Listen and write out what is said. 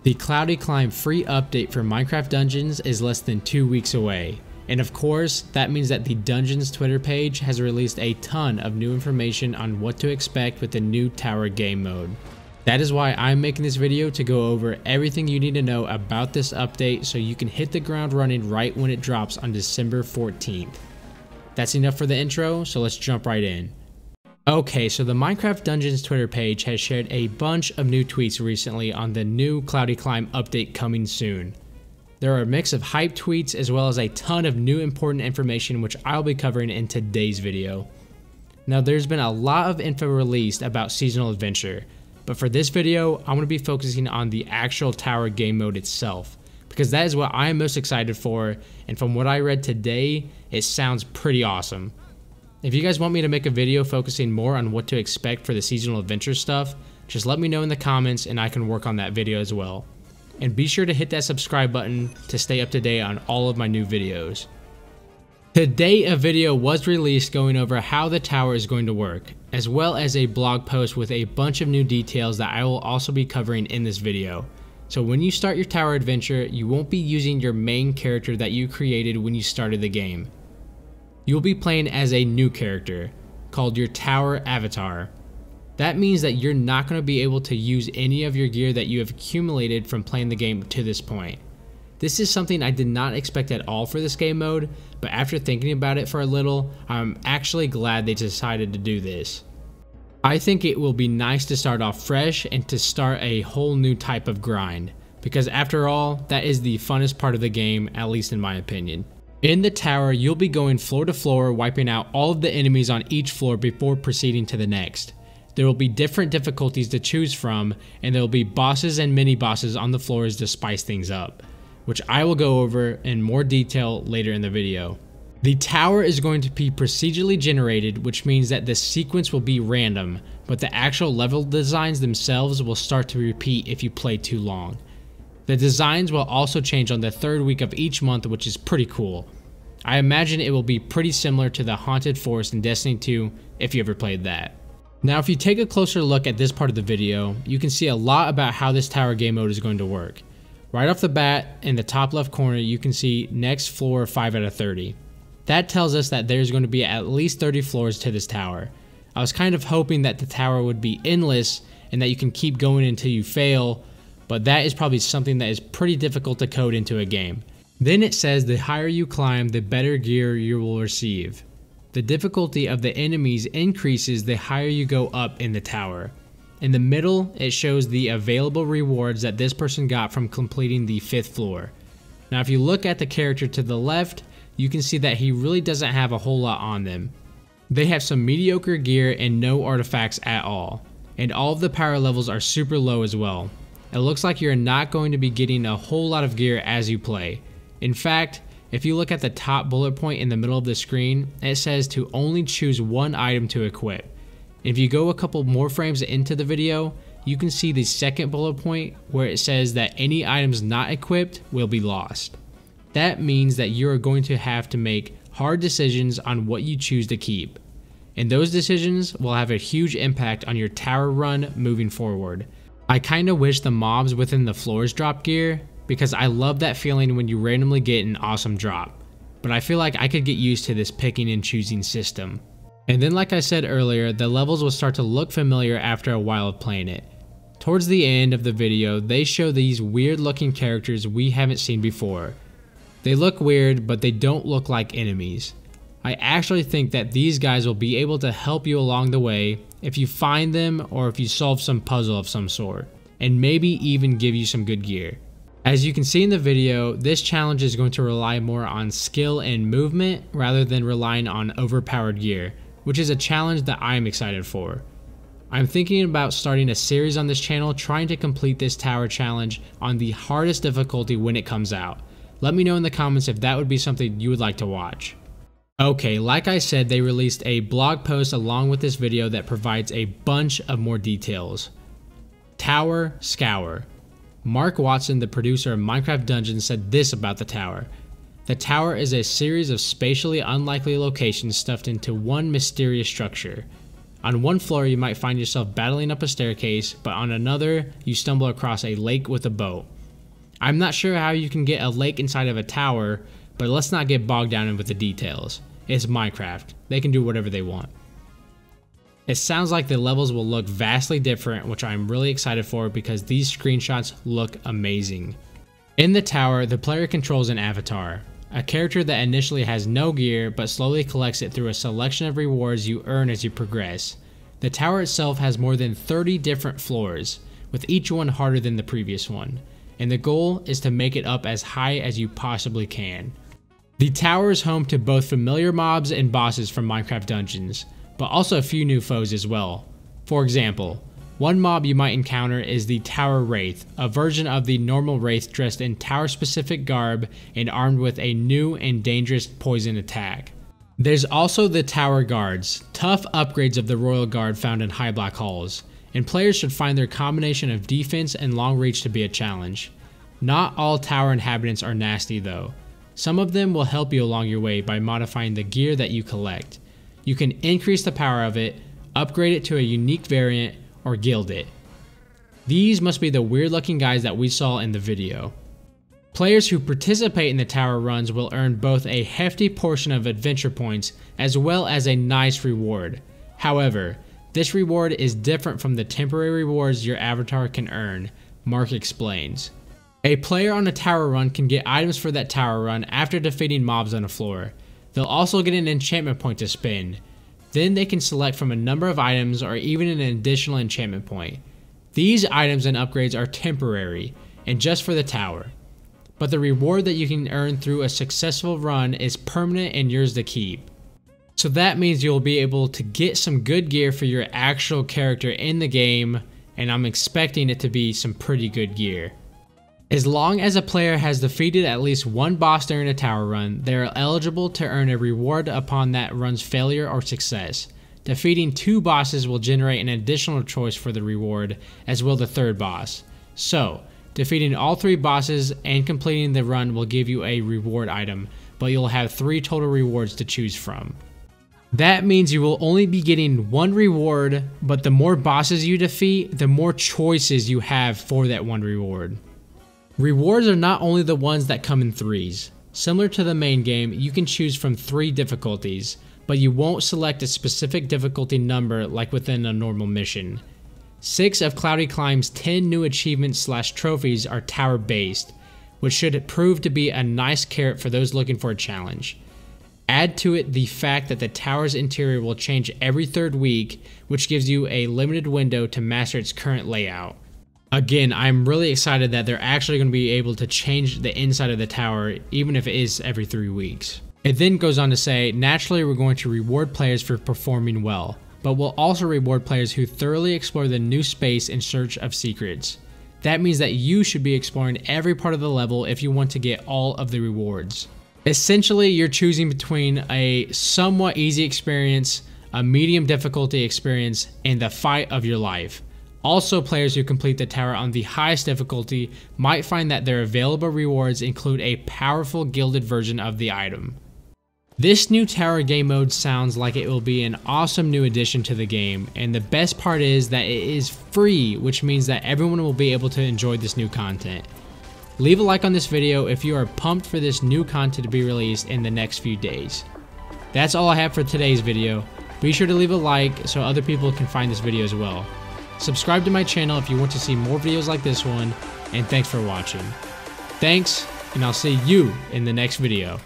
The Cloudy Climb free update for Minecraft Dungeons is less than 2 weeks away. And of course, that means that the Dungeons Twitter page has released a ton of new information on what to expect with the new tower game mode. That is why I'm making this video, to go over everything you need to know about this update so you can hit the ground running right when it drops on December 14th. That's enough for the intro, so let's jump right in. Okay, so the Minecraft Dungeons Twitter page has shared a bunch of new tweets recently on the new Cloudy Climb update coming soon. There are a mix of hype tweets as well as a ton of new important information which I'll be covering in today's video. Now, there's been a lot of info released about Seasonal Adventure, but for this video, I'm going to be focusing on the actual tower game mode itself, because that is what I am most excited for, and from what I read today, it sounds pretty awesome. If you guys want me to make a video focusing more on what to expect for the Seasonal Adventure stuff, just let me know in the comments and I can work on that video as well. And be sure to hit that subscribe button to stay up to date on all of my new videos. Today, a video was released going over how the tower is going to work, as well as a blog post with a bunch of new details that I will also be covering in this video. So when you start your tower adventure, you won't be using your main character that you created when you started the game. You'll be playing as a new character, called your tower avatar. That means that you're not going to be able to use any of your gear that you have accumulated from playing the game to this point. This is something I did not expect at all for this game mode, but after thinking about it for a little, I'm actually glad they decided to do this. I think it will be nice to start off fresh and to start a whole new type of grind, because after all, that is the funnest part of the game, at least in my opinion. In the tower, you'll be going floor to floor, wiping out all of the enemies on each floor before proceeding to the next. There will be different difficulties to choose from, and there will be bosses and mini bosses on the floors to spice things up, which I will go over in more detail later in the video. The tower is going to be procedurally generated, which means that the sequence will be random, but the actual level designs themselves will start to repeat if you play too long. The designs will also change on the 3rd week of each month, which is pretty cool. I imagine it will be pretty similar to the Haunted Forest in Destiny 2 if you ever played that. Now, if you take a closer look at this part of the video, you can see a lot about how this tower game mode is going to work. Right off the bat, in the top left corner, you can see next floor 5 out of 30. That tells us that there's going to be at least 30 floors to this tower. I was kind of hoping that the tower would be endless and that you can keep going until you fail, but that is probably something that is pretty difficult to code into a game. Then it says the higher you climb, the better gear you will receive. The difficulty of the enemies increases the higher you go up in the tower. In the middle, it shows the available rewards that this person got from completing the 5th floor. Now, if you look at the character to the left, you can see that he really doesn't have a whole lot on them. They have some mediocre gear and no artifacts at all. And all of the power levels are super low as well. It looks like you're not going to be getting a whole lot of gear as you play. In fact, if you look at the top bullet point in the middle of the screen, it says to only choose one item to equip. If you go a couple more frames into the video, you can see the second bullet point where it says that any items not equipped will be lost. That means that you are going to have to make hard decisions on what you choose to keep. And those decisions will have a huge impact on your tower run moving forward. I kinda wish the mobs within the floors drop gear, because I love that feeling when you randomly get an awesome drop. But I feel like I could get used to this picking and choosing system. And then, like I said earlier, the levels will start to look familiar after a while of playing it. Towards the end of the video, they show these weird looking characters we haven't seen before. They look weird, but they don't look like enemies. I actually think that these guys will be able to help you along the way if you find them or if you solve some puzzle of some sort, and maybe even give you some good gear. As you can see in the video, this challenge is going to rely more on skill and movement rather than relying on overpowered gear, which is a challenge that I am excited for. I'm thinking about starting a series on this channel trying to complete this tower challenge on the hardest difficulty when it comes out. Let me know in the comments if that would be something you would like to watch. Okay, like I said, they released a blog post along with this video that provides a bunch of more details. Tower Scour. Mark Watson, the producer of Minecraft Dungeons, said this about the tower. The tower is a series of spatially unlikely locations stuffed into one mysterious structure. On one floor, you might find yourself battling up a staircase, but on another, you stumble across a lake with a boat. I'm not sure how you can get a lake inside of a tower, but let's not get bogged down with the details. It's Minecraft. They can do whatever they want. It sounds like the levels will look vastly different, which I'm really excited for because these screenshots look amazing. In the tower, the player controls an avatar, a character that initially has no gear but slowly collects it through a selection of rewards you earn as you progress. The tower itself has more than 30 different floors, with each one harder than the previous one, and the goal is to make it up as high as you possibly can. The tower is home to both familiar mobs and bosses from Minecraft Dungeons, but also a few new foes as well. For example, one mob you might encounter is the Tower Wraith, a version of the normal Wraith dressed in tower-specific garb and armed with a new and dangerous poison attack. There's also the Tower Guards, tough upgrades of the Royal Guard found in high block halls, and players should find their combination of defense and long reach to be a challenge. Not all tower inhabitants are nasty though. Some of them will help you along your way by modifying the gear that you collect. You can increase the power of it, upgrade it to a unique variant, or gild it. These must be the weird looking guys that we saw in the video. Players who participate in the tower runs will earn both a hefty portion of adventure points as well as a nice reward. However, this reward is different from the temporary rewards your avatar can earn, Mark explains. A player on a tower run can get items for that tower run after defeating mobs on a floor. They'll also get an enchantment point to spend. Then they can select from a number of items or even an additional enchantment point. These items and upgrades are temporary and just for the tower, but the reward that you can earn through a successful run is permanent and yours to keep. So that means you'll be able to get some good gear for your actual character in the game, and I'm expecting it to be some pretty good gear. As long as a player has defeated at least one boss during a tower run, they are eligible to earn a reward upon that run's failure or success. Defeating 2 bosses will generate an additional choice for the reward, as will the 3rd boss. So, defeating all 3 bosses and completing the run will give you a reward item, but you'll have 3 total rewards to choose from. That means you will only be getting 1 reward, but the more bosses you defeat, the more choices you have for that 1 reward. Rewards are not only the ones that come in threes. Similar to the main game, you can choose from 3 difficulties, but you won't select a specific difficulty number like within a normal mission. 6 of Cloudy Climb's 10 new achievements/trophies are tower based, which should prove to be a nice carrot for those looking for a challenge. Add to it the fact that the tower's interior will change every 3rd week, which gives you a limited window to master its current layout. Again, I'm really excited that they're actually going to be able to change the inside of the tower, even if it is every 3 weeks. It then goes on to say, naturally we're going to reward players for performing well, but we'll also reward players who thoroughly explore the new space in search of secrets. That means that you should be exploring every part of the level if you want to get all of the rewards. Essentially, you're choosing between a somewhat easy experience, a medium difficulty experience, and the fight of your life. Also, players who complete the tower on the highest difficulty might find that their available rewards include a powerful gilded version of the item. This new tower game mode sounds like it will be an awesome new addition to the game, and the best part is that it is free, which means that everyone will be able to enjoy this new content. Leave a like on this video if you are pumped for this new content to be released in the next few days. That's all I have for today's video. Be sure to leave a like so other people can find this video as well. Subscribe to my channel if you want to see more videos like this one, and thanks for watching. Thanks, and I'll see you in the next video.